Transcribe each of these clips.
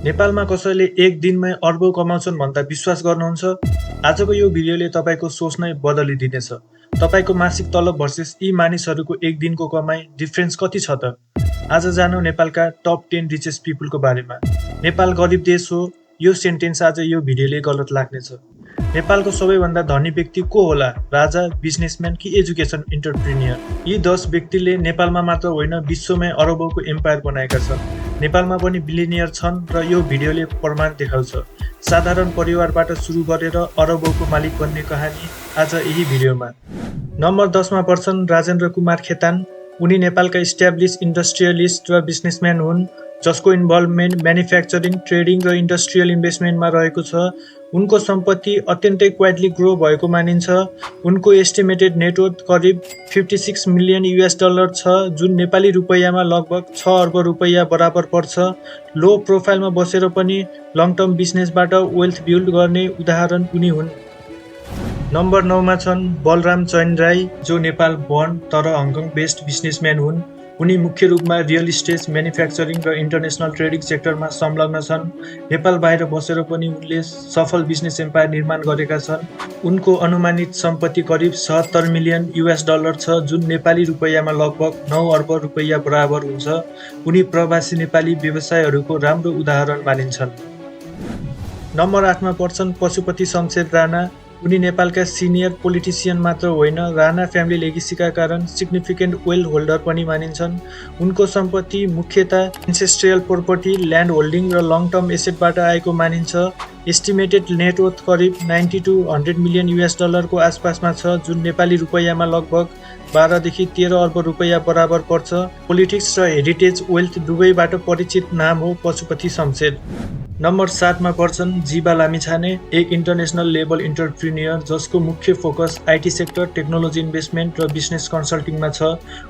नेपालमा कसैले एक दिनमै अर्बौं कमाउँछन् भन्दा विश्वास गर्नुहुन्छ? आजको यो भिडियोले तपाईँको सोच नै बदलिदिनेछ। तपाईँको मासिक तलब भर्सेस यी मानिसहरूको एक दिनको कमाई डिफरेन्स कति छ त? आज जानौँ नेपालका टप 10 रिचेस्ट पिपुलको बारेमा। नेपाल गरिब देश हो, यो सेन्टेन्स आज यो भिडियोले गलत लाग्नेछ। नेपालको सबैभन्दा धनी व्यक्ति को होला? राजा, बिजनेसम्यान कि एजुकेसन एन्टरप्रेन्योर? यी 10 व्यक्तिले नेपालमा मात्र होइन विश्वमै अरबौंको एम्पायर बनाएका छन्। नेपालमा पनि बिलिनियर छन् र यो भिडियोले प्रमाण देखाउँछ। साधारण परिवारबाट सुरु गरेर अरबौंको मालिक बन्ने कहानी आज यही भिडियोमा। नम्बर 10 मा पर्छन् राजेन्द्र कुमार खेतान। उनी नेपालका इस्ट्याब्लिस इन्डस्ट्रियलिस्ट र बिजनेसम्यान हुन् जसको इन्भल्भमेन्ट म्यानुफ्याक्चरिङ, ट्रेडिङ र इन्डस्ट्रियल इन्भेस्टमेन्टमा रहेको छ। उनको सम्पत्ति अत्यन्तै क्वाइटली ग्रो भएको मानिन्छ। उनको एस्टिमेटेड नेटवर्थ करिब 56 मिलियन US डलर छ, जुन नेपाली रुपैयाँमा लगभग 6 अर्ब रुपैयाँ बराबर पर्छ। लो प्रोफाइलमा बसेर पनि लङ टर्म बिजनेसबाट वेल्थ बिल्ड गर्ने उदाहरण उनी हुन्। नम्बर 9 मा छन् बलराम चैन राई, जो नेपाल बर्न तर हङकङ बेस्ड बिजनेसम्यान हुन्। उनी मुख्य रूपमा रियल इस्टेट, म्यानुफ्याक्चरिङ र इन्टरनेसनल ट्रेडिङ सेक्टरमा संलग्न छन्। नेपाल बाहिर बसेर पनि उनले सफल बिजनेस एम्पायर निर्माण गरेका छन्। उनको अनुमानित सम्पत्ति करिब 77 मिलियन US डलर छ, जुन नेपाली रुपैयाँमा लगभग 9 अर्ब रुपैयाँ बराबर हुन्छ। उनी प्रवासी नेपाली व्यवसायहरूको राम्रो उदाहरण मानिन्छन्। नम्बर 8 मा पर्छन् पशुपति शमशेर राणा। उनी नेपालका सिनियर पोलिटिसियन मात्र होइन, राणा फ्यामिली लेगेसीका कारण सिग्निफिकेन्ट वेल्थ होल्डर पनि मानिन्छन्। उनको सम्पत्ति मुख्यतः एन्सेस्ट्रियल प्रोपर्टी, ल्यान्ड होल्डिङ र लङ टर्म एसेटबाट आएको मानिन्छ। एस्टिमेटेड नेटवर्थ करिब 90 to 100 मिलियन US डलरको आसपासमा छ, जुन नेपाली रुपैयाँमा लगभग 12 देखि 13 अर्ब रुपैयाँ बराबर पर्छ। पोलिटिक्स र हेरिटेज वेल्थ दुवैबाट परिचित नाम हो पशुपति शमशेर। नम्बर 7 मा पर्छन् जीवा लामिछाने, एक इन्टरनेसनल लेभल एन्टरप्रेन्योर जसको मुख्य focus IT sector, technology investment र बिजनेस कन्सल्टिङमा छ।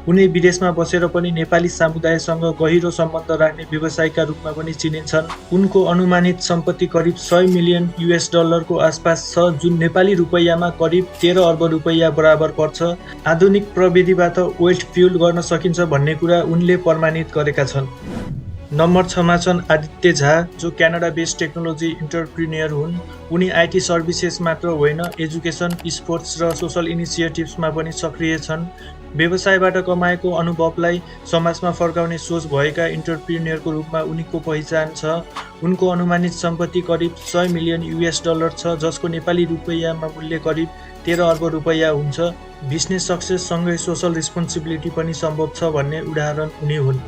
उनी विदेशमा बसेर पनि नेपाली समुदायसँग गहिरो सम्बन्ध राख्ने व्यवसायीका रूपमा पनि चिनिन्छन्। उनको अनुमानित सम्पत्ति करिब 100 मिलियन US डलरको आसपास छ, जुन नेपाली रुपैयाँमा करिब 13 अर्ब रुपैयाँ बराबर पर्छ। आधुनिक प्रविधिबाट वेल्थ बिल्ड गर्न सकिन्छ भन्ने कुरा उनले प्रमाणित गरेका छन्। नम्बर 6 मा छन् आदित्य झा, जो क्यानाडा बेस्ड टेक्नोलोजी एन्टरप्रेन्योर हुन्। उनी IT सर्भिसेस मात्र होइन, एजुकेसन, स्पोर्ट्स र सोसल इनिसिएटिभ्समा पनि सक्रिय छन्। व्यवसायबाट कमाएको अनुभवलाई समाजमा फर्काउने सोच भएका एन्टरप्रेन्योरको रूपमा उनीको पहिचान छ। उनको अनुमानित सम्पत्ति करिब 100 मिलियन US डलर छ, जसको नेपाली रुपैयाँमा मूल्य करिब 13 अर्ब रुपैयाँ हुन्छ। बिजनेस सक्सेससँगै सोसल रेस्पोन्सिबिलिटी पनि सम्भव छ भन्ने उदाहरण उनी हुन्।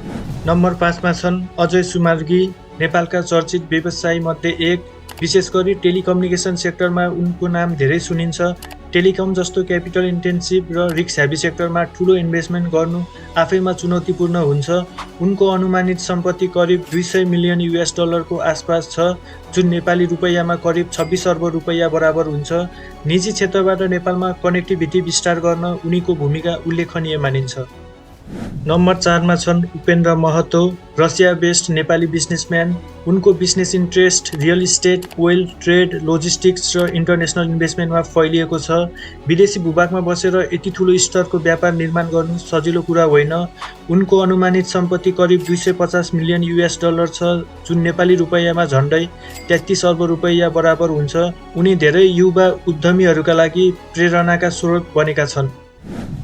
नम्बर 5 मा छन् अजय सुमार्गी, नेपालका चर्चित व्यवसायीमध्ये एक। विशेष गरी टेलिकम्युनिकेसन सेक्टरमा उनको नाम धेरै सुनिन्छ। टेलिकम जस्तो क्यापिटल इन्टेन्सिभ र रिस्क हेभी सेक्टरमा ठुलो इन्भेस्टमेन्ट गर्नु आफैमा चुनौतीपूर्ण हुन्छ। उनको अनुमानित सम्पत्ति करिब 200 मिलियन US डलरको आसपास छ, जुन नेपाली रुपैयाँमा करिब 26 अर्ब रुपैयाँ बराबर हुन्छ। निजी क्षेत्रबाट नेपालमा कनेक्टिभिटी विस्तार गर्न उनीको भूमिका उल्लेखनीय मानिन्छ। नम्बर 4 मा छन् Upendra Mahato, Russia based Nepali businessman. उनको business interest real estate, oil, trade, logistics र इन्टरनेसनल इन्भेस्टमेन्टमा फैलिएको छ। विदेशी भूभागमा बसेर यति ठुलो स्तरको व्यापार निर्माण गर्नु सजिलो कुरा होइन। उनको अनुमानित सम्पत्ति करिब 250 मिलियन US डलर छ, जुन नेपाली रुपैयाँमा झन्डै 33 अर्ब रुपैयाँ बराबर हुन्छ। उनी धेरै युवा उद्यमीहरूका लागि प्रेरणाका स्रोत बनेका छन्।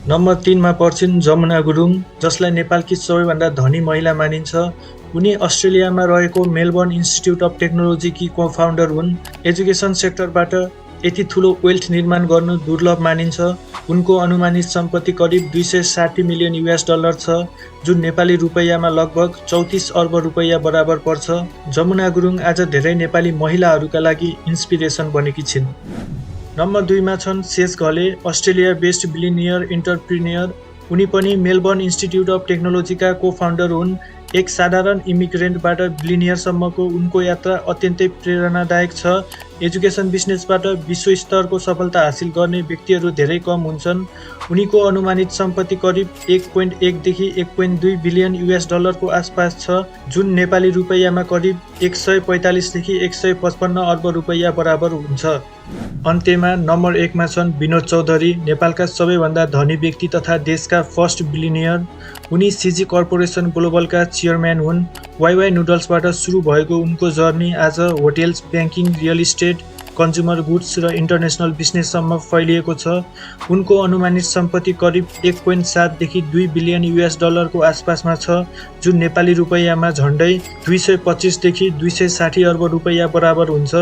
नम्बर 3 मा पर्छिन् जमुना गुरुङ, जसलाई नेपालकी सबैभन्दा धनी महिला मानिन्छ। उनी अस्ट्रेलियामा रहेको मेलबर्न इन्स्टिट्युट अफ टेक्नोलोजीकी को-फाउन्डर हुन्। एजुकेसन सेक्टरबाट यति ठुलो वेल्थ निर्माण गर्नु दुर्लभ मानिन्छ। उनको अनुमानित सम्पत्ति करिब 260 मिलियन US डलर छ, जुन नेपाली रुपैयाँमा लगभग 34 अर्ब रुपैयाँ बराबर पर्छ। जमुना गुरुङ आज धेरै नेपाली महिलाहरूका लागि इन्सपिरेसन बनेकी छिन्। नम्बर 2 मा छन् शेष Ghale, Australia based billionaire entrepreneur. उनी पनि मेलबर्न इन्स्टिट्युट अफ टेक्नोलोजीका को-फाउन्डर हुन्। एक साधारण इमिग्रेन्टबाट बिलिनियरसम्मको उनको यात्रा अत्यन्तै प्रेरणादायक छ। एजुकेसन बिजनेसबाट विश्व स्तरको सफलता हासिल गर्ने व्यक्तिहरू धेरै कम हुन्छन्। उनीको अनुमानित सम्पत्ति करिब 1.1 देखि 1.2 बिलियन US डलरको आसपास छ, जुन नेपाली रुपैयाँमा करिब 145 देखि 155 अर्ब रुपैयाँ बराबर हुन्छ। अन्त्यमा नम्बर 1 मा छन् विनोद चौधरी, नेपालका सबैभन्दा धनी व्यक्ति तथा देशका फर्स्ट बिलियनियर। उनी सिजी कर्पोरेसन ग्लोबलका चेयरम्यान हुन्। वाइवाई नुडल्सबाट सुरु भएको उनको जर्नी आज hotels, banking, real estate, consumer goods र इन्टरनेसनल बिजनेससम्म फैलिएको छ। उनको अनुमानित सम्पत्ति करिब 1.7 देखि 2 बिलियन US डलरको आसपासमा छ, जुन नेपाली रुपैयाँमा झन्डै 225 देखि 260 अर्ब रुपैयाँ बराबर हुन्छ।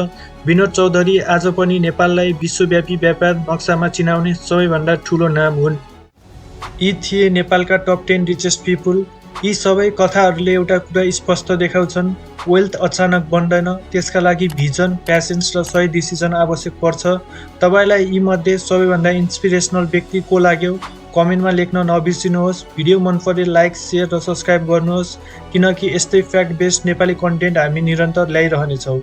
विनोद चौधरी आज पनि नेपाललाई विश्वव्यापी व्यापार नक्सामा चिनाउने सबैभन्दा ठूलो नाम हुन्। यी थिए नेपालका टप 10 रिचेस्ट पिपुल। यी सबै कथाहरूले एउटा कुरा स्पष्ट देखाउँछन्, वेल्थ अचानक बन्दैन, त्यसका लागि भिजन, प्यासेन्स र सही डिसिजन आवश्यक पर्छ। तपाईलाई यी मध्ये सबैभन्दा इन्स्पिरेसनल व्यक्ति को लाग्यो कमेन्टमा लेख्न नबिर्सिनुहोस्। भिडियो मन परे लाइक, शेयर र सब्स्क्राइब गर्नुहोस्, किनकि यस्तै फ्याक्ट बेस्ड नेपाली कन्टेन्ट हामी निरन्तर ल्याइरहनेछौँ।